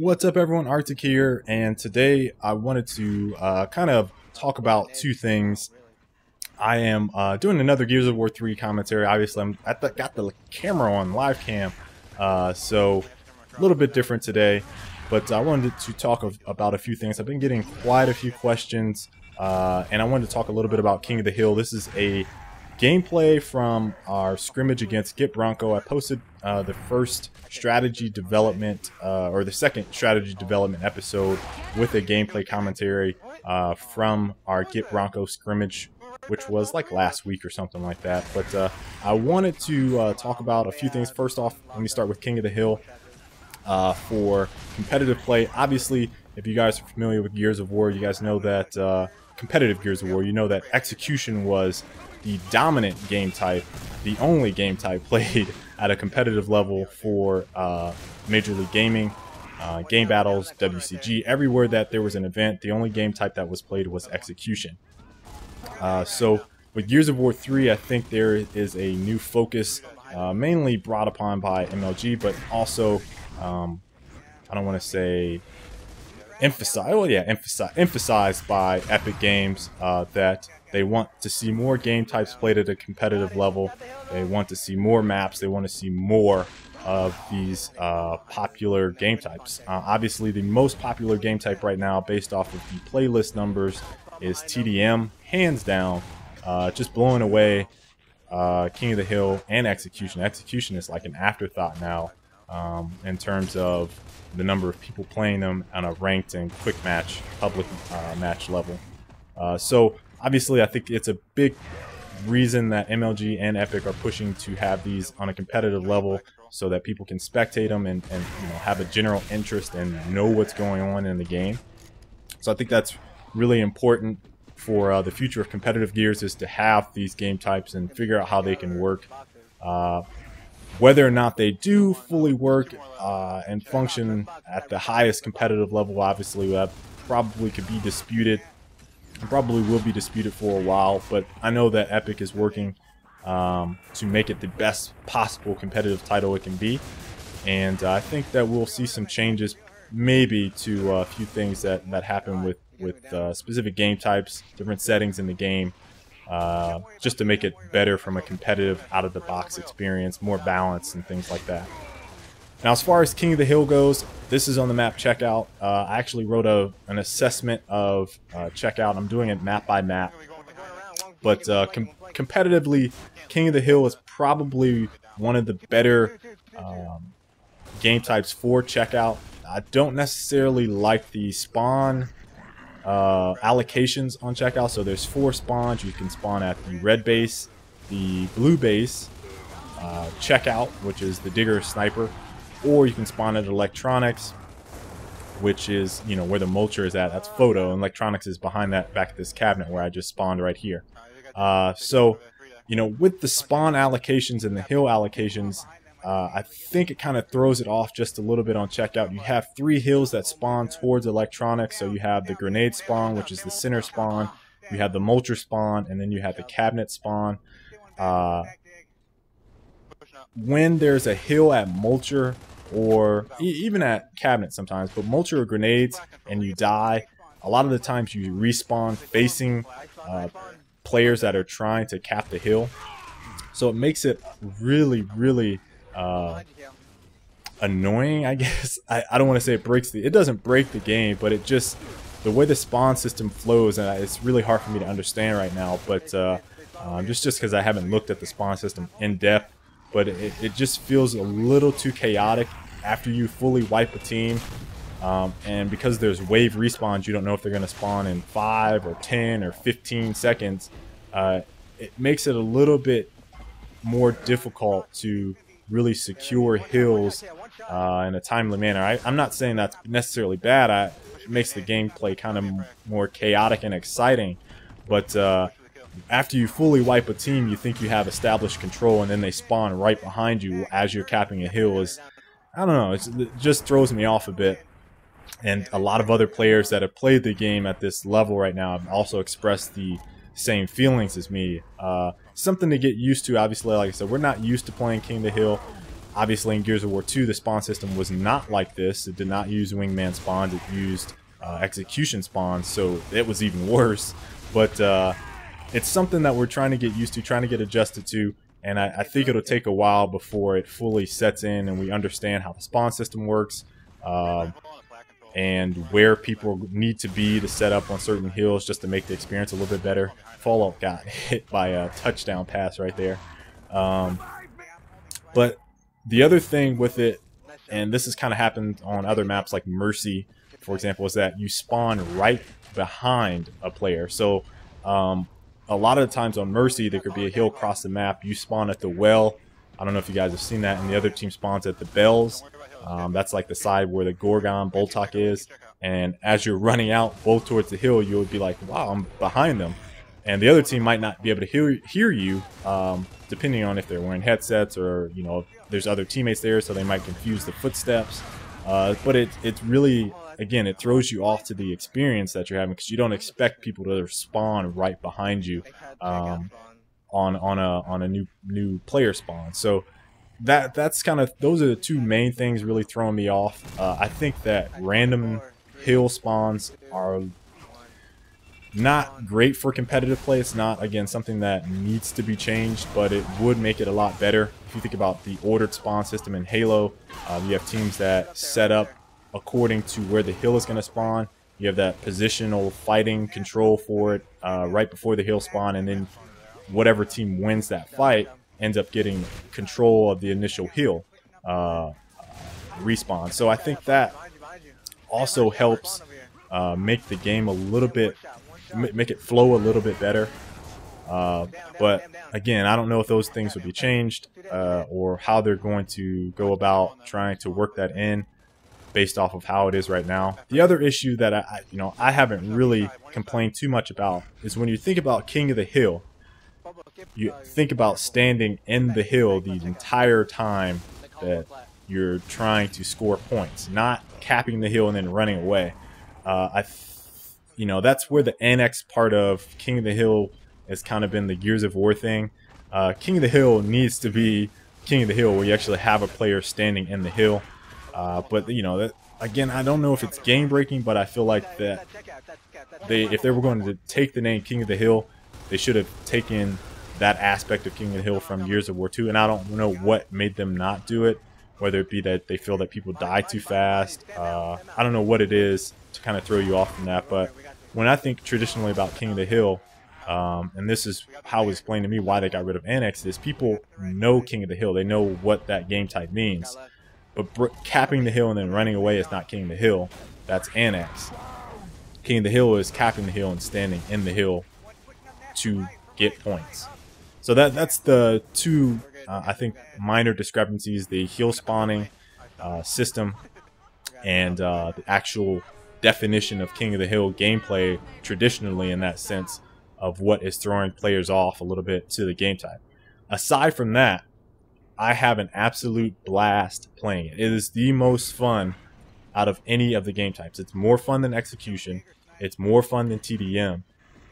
What's up, everyone? Arctic here, and today I wanted to kind of talk about two things. I am doing another Gears of War 3 commentary. Obviously, got the camera on live cam, so a little bit different today. But I wanted to talk about a few things. I've been getting quite a few questions, and I wanted to talk a little bit about King of the Hill. This is a gameplay from our scrimmage against Get Bronco. I posted the first strategy development or the second strategy development episode with a gameplay commentary from our Get Bronco scrimmage, which was like last week or something like that. But I wanted to talk about a few things. First off, let me start with King of the Hill. For competitive play, obviously, if you guys are familiar with Gears of War, you guys know that competitive Gears of War, you know that execution was the dominant game type, the only game type played at a competitive level for Major League Gaming, game battles, WCG, everywhere that there was an event, the only game type that was played was execution. So with Gears of War 3, I think there is a new focus, mainly brought upon by MLG, but also, I don't want to say emphasized by Epic Games, that they want to see more game types played at a competitive level. They want to see more maps. They want to see more of these popular game types. Obviously, the most popular game type right now, based off of the playlist numbers, is TDM, hands down, just blowing away King of the Hill and Execution. Execution is like an afterthought now in terms of the number of people playing them on a ranked and quick match, public match level. So obviously, I think it's a big reason that MLG and Epic are pushing to have these on a competitive level so that people can spectate them and have a general interest and know what's going on in the game. So I think that's really important for the future of competitive Gears, is to have these game types and figure out how they can work. Whether or not they do fully work and function at the highest competitive level, obviously that probably could be disputed. It probably will be disputed for a while, but I know that Epic is working to make it the best possible competitive title it can be. And I think that we'll see some changes maybe to a few things that happen with specific game types, different settings in the game, just to make it better from a competitive out-of-the-box experience, more balance and things like that. Now, as far as King of the Hill goes, this is on the map Checkout. I actually wrote an assessment of Checkout. I'm doing it map by map. But competitively, King of the Hill is probably one of the better game types for Checkout. I don't necessarily like the spawn allocations on Checkout. So there's 4 spawns. You can spawn at the red base, the blue base, Checkout, which is the digger sniper, or you can spawn at electronics, which is, where the mulcher is at. That's photo, and electronics is behind that, back at this cabinet where I just spawned right here. So, with the spawn allocations and the hill allocations, I think it kind of throws it off just a little bit on Checkout. You have 3 hills that spawn towards electronics. So you have the grenade spawn, which is the center spawn. You have the mulcher spawn, and then you have the cabinet spawn. When there's a hill at mulcher, or even at cabinet sometimes, but mulcher or grenades, and you die, a lot of the times you respawn facing players that are trying to cap the hill. So it makes it really, really annoying, I guess. I don't want to say it doesn't break the game, but it just, the way the spawn system flows, and it's really hard for me to understand right now, but just because I haven't looked at the spawn system in depth, but it just feels a little too chaotic after you fully wipe a team. And because there's wave respawns, you don't know if they're going to spawn in 5 or 10 or 15 seconds. It makes it a little bit more difficult to really secure hills in a timely manner. I'm not saying that's necessarily bad. It makes the gameplay kind of more chaotic and exciting. But after you fully wipe a team, you think you have established control, and then they spawn right behind you as you're capping a hill. I don't know, it just throws me off a bit. And a lot of other players that have played the game at this level right now have also expressed the same feelings as me. Something to get used to. Obviously, like I said, we're not used to playing King of the Hill. Obviously, in Gears of War 2, the spawn system was not like this. It did not use wingman spawns. It used execution spawns, so it was even worse. But it's something that we're trying to get used to, trying to get adjusted to, and I think it'll take a while before it fully sets in and we understand how the spawn system works, and where people need to be to set up on certain hills just to make the experience a little bit better. Fallout got hit by a touchdown pass right there. But the other thing with it, and this has kind of happened on other maps like Mercy, for example, is that you spawn right behind a player. So a lot of the times on Mercy, there could be a hill across the map. You spawn at the well. I don't know if you guys have seen that. And the other team spawns at the bells. That's like the side where the Gorgon Boltok is. And as you're running out both towards the hill, you would be like, wow, I'm behind them. And the other team might not be able to hear you, depending on if they're wearing headsets or, you know, there's other teammates there, so they might confuse the footsteps. But it's really, again, it throws you off to the experience that you're having, because you don't expect people to spawn right behind you on a new player spawn. So that's kind of, those are the two main things really throwing me off. I think that random hill spawns are not great for competitive play. It's not, again, something that needs to be changed, but it would make it a lot better. If you think about the ordered spawn system in Halo, you have teams that set up according to where the hill is going to spawn. You have that positional fighting control for it right before the hill spawn, and then whatever team wins that fight ends up getting control of the initial hill respawn. So I think that also helps make the game a little bit, make it flow a little bit better. But again, I don't know if those things will be changed or how they're going to go about trying to work that in based off of how it is right now. The other issue that I haven't really complained too much about is when you think about King of the Hill, you think about standing in the hill the entire time that you're trying to score points, not capping the hill and then running away. That's where the annex part of King of the Hill has kind of been the Gears of War thing. King of the Hill needs to be King of the Hill where you actually have a player standing in the hill. But again, I don't know if it's game breaking, but I feel like that if they were going to take the name King of the Hill, they should have taken that aspect of King of the Hill from Gears of War 2. And I don't know what made them not do it, whether it be that they feel that people die too fast. I don't know what it is to kind of throw you off from that. But when I think traditionally about King of the Hill, and this is how it was explained to me why they got rid of Annex, is people know King of the Hill. They know what that game type means. But capping the hill and then running away is not King of the Hill. That's Annex. King of the Hill is capping the hill and standing in the hill to get points. So that's the two, I think, minor discrepancies: the hill spawning system and the actual definition of King of the Hill gameplay traditionally, in that sense of what is throwing players off a little bit to the game type. Aside from that, I have an absolute blast playing it. It is the most fun out of any of the game types. It's more fun than execution. It's more fun than TDM.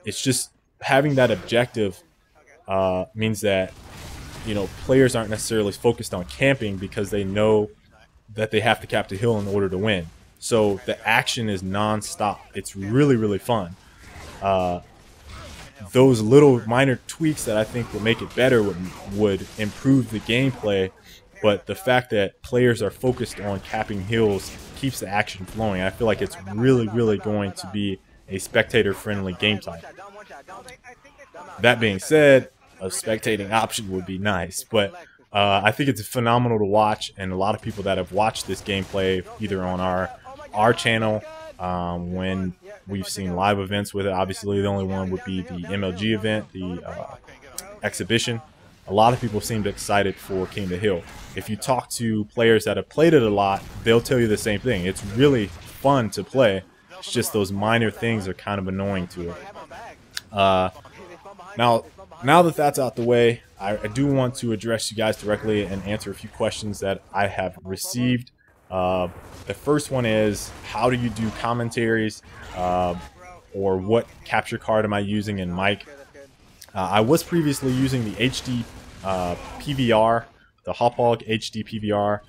It's just having that objective means that players aren't necessarily focused on camping because they know that they have to cap the hill in order to win. So the action is non-stop. It's really, really fun. Those little minor tweaks that I think would make it better would improve the gameplay, but the fact that players are focused on capping hills keeps the action flowing. I feel like it's really, really going to be a spectator-friendly game type. That being said, a spectating option would be nice, but I think it's phenomenal to watch, and a lot of people that have watched this gameplay either on our channel, when we've seen live events with it. Obviously, the only one would be the MLG event, the exhibition. A lot of people seemed excited for King of the Hill. If you talk to players that have played it a lot, they'll tell you the same thing. It's really fun to play. It's just those minor things are kind of annoying to it. Now that that's out the way, I do want to address you guys directly and answer a few questions that I have received. The first one is, how do you do commentaries, or what capture card am I using in mic? I was previously using the HD PVR the Hauppauge HD PVR.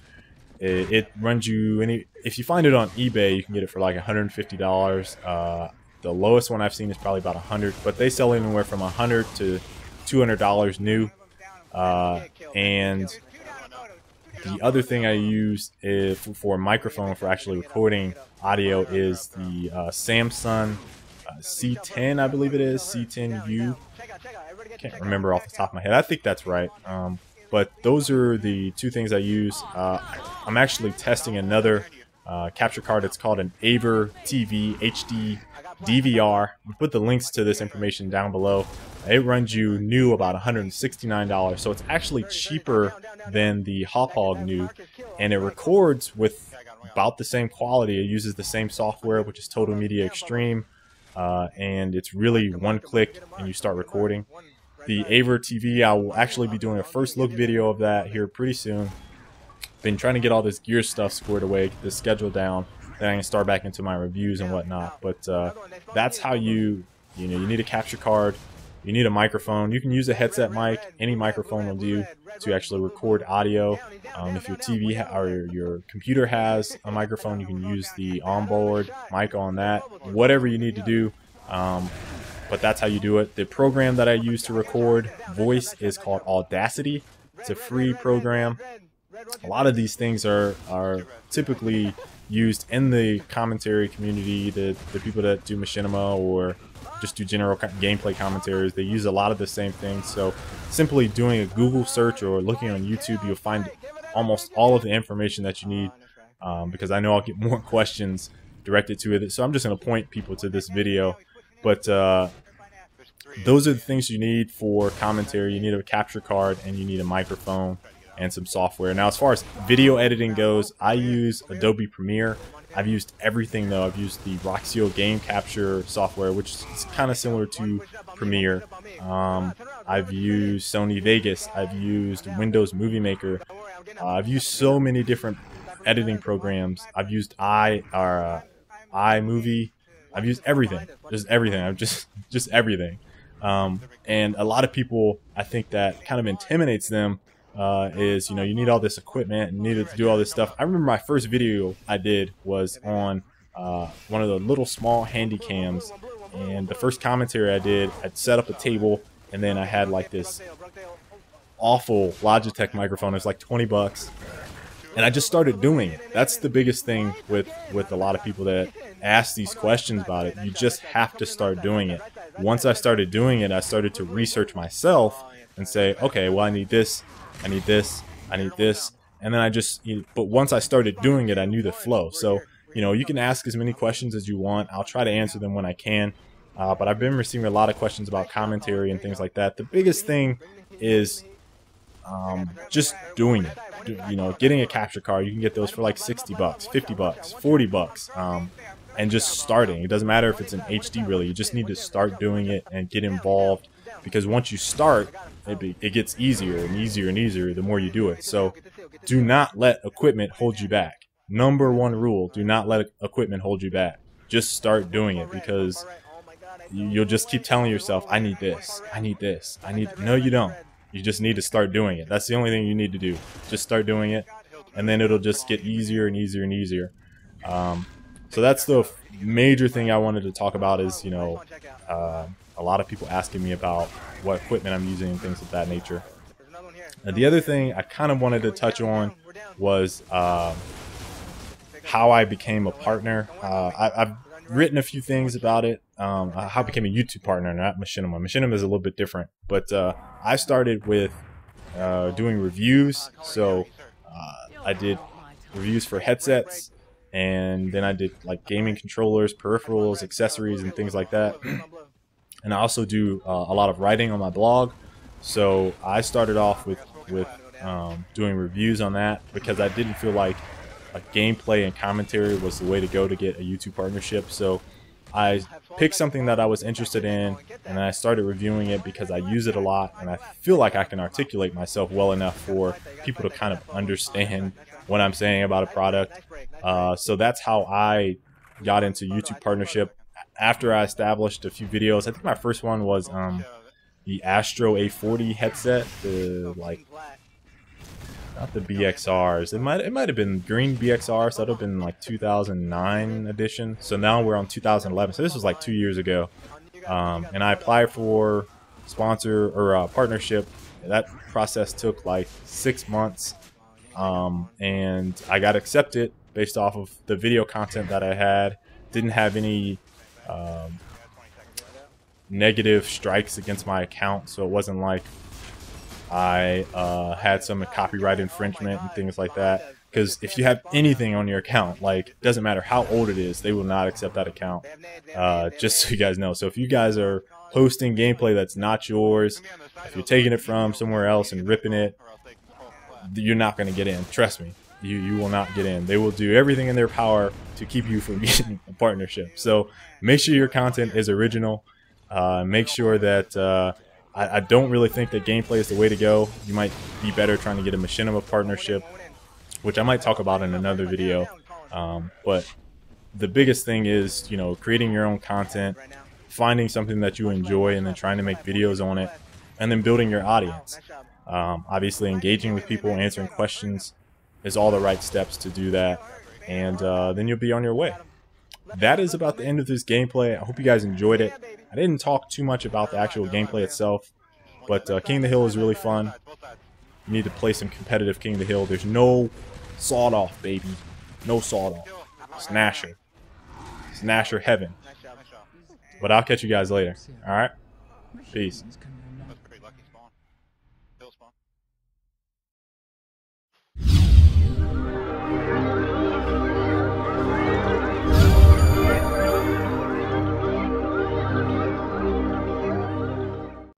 It runs you if you find it on eBay, you can get it for like $150. The lowest one I've seen is probably about $100, but they sell anywhere from $100 to $200 new. And the other thing I use is for a microphone for actually recording audio is the Samson C10, I believe it is, C10U. Can't remember off the top of my head. I think that's right. But those are the two things I use. I'm actually testing another capture card. It's called an AmazYn HD DVR. I'll put the links to this information down below. It runs you new about $169, so it's actually cheaper than the Hauppauge new, and it records with about the same quality. It uses the same software, which is Total Media Extreme, and it's really one click and you start recording. The AmazYn, I will actually be doing a first look video of that here pretty soon. Been trying to get all this gear stuff squared away, get the schedule down, then I can start back into my reviews and whatnot. But that's how you need a capture card, you need a microphone. You can use a headset mic, any microphone will do to actually record audio. If your TV or your computer has a microphone, you can use the onboard mic on that. Whatever you need to do. But that's how you do it. The program that I use to record voice is called Audacity. It's a free program. A lot of these things are typically used in the commentary community. The people that do machinima or just do general gameplay commentaries, they use a lot of the same things. So simply doing a Google search or looking on YouTube, you'll find almost all of the information that you need, because I know I'll get more questions directed to it. So I'm just going to point people to this video. But those are the things you need for commentary. You need a capture card and you need a microphone and some software. Now, as far as video editing goes, I use Adobe Premiere. I've used everything though. I've used the Roxio game capture software, which is kind of similar to Premiere. I've used Sony Vegas. I've used Windows Movie Maker. I've used so many different editing programs. I've used iMovie. I've used everything, just everything. I've just everything. And a lot of people, I think that kind of intimidates them. Is, you need all this equipment and needed to do all this stuff. I remember my first video I did was on one of the little small handy cams, and the first commentary I did, I'd set up a table, and then I had like this awful Logitech microphone. It was like 20 bucks, and I just started doing it. That's the biggest thing with a lot of people that ask these questions about it. You just have to start doing it. Once I started doing it, I started to research myself and say, okay, well, I need this, I need this, I need this, and then but once I started doing it, I knew the flow. So, you can ask as many questions as you want. I'll try to answer them when I can, but I've been receiving a lot of questions about commentary and things like that. The biggest thing is just doing it. Getting a capture card. You can get those for like 60 bucks, 50 bucks, 40 bucks, and just starting. It doesn't matter if it's an HD really. You just need to start doing it and get involved, because once you start, it gets easier and easier and easier the more you do it. So do not let equipment hold you back. Number one rule, do not let equipment hold you back. Just start doing it, because you'll just keep telling yourself, I need this, I need this, I need... No, you don't. You just need to start doing it. That's the only thing you need to do. Just start doing it, and then it'll just get easier and easier and easier. So that's the major thing I wanted to talk about is, a lot of people asking me about what equipment I'm using and things of that nature. And the other thing I kind of wanted to touch on was how I became a partner. I've written a few things about it. How I became a YouTube partner, not Machinima. Machinima is a little bit different, but I started with doing reviews. So I did reviews for headsets, and then I did like gaming controllers, peripherals, accessories, and things like that. And I also do a lot of writing on my blog. So I started off with doing reviews on that, because I didn't feel like gameplay and commentary was the way to go to get a YouTube partnership. So I picked something that I was interested in, and I started reviewing it because I use it a lot, and I feel like I can articulate myself well enough for people to kind of understand what I'm saying about a product. So that's how I got into YouTube partnership. After I established a few videos, I think my first one was the Astro A40 headset. Not the BXRs. It might have been green BXR, so that would have been like 2009 edition. So now we're on 2011. So this was like 2 years ago. And I applied for sponsor or partnership. That process took like 6 months. And I got accepted based off of the video content that I had. Didn't have any negative strikes against my account, so it wasn't like I had some copyright infringement and things like that. Because if you have anything on your account, like, it doesn't matter how old it is, they will not accept that account. Just so you guys know. So if you guys are hosting gameplay that's not yours, if you're taking it from somewhere else and ripping it, you're not going to get in. Trust me, you will not get in. They will do everything in their power to keep you from getting a partnership. So make sure your content is original. Make sure that I don't really think that gameplay is the way to go. You might be better trying to get a machinima partnership, which I might talk about in another video. But the biggest thing is, you know, creating your own content, finding something that you enjoy, and then trying to make videos on it, and then building your audience. Obviously, engaging with people, answering questions is all the right steps to do that, and then you'll be on your way. That is about the end of this gameplay. I hope you guys enjoyed it. I didn't talk too much about the actual gameplay itself, but King of the Hill is really fun. You need to play some competitive King of the Hill. There's no sawed off, baby. No sawed off. Snasher. Snasher heaven. But I'll catch you guys later. Alright? Peace.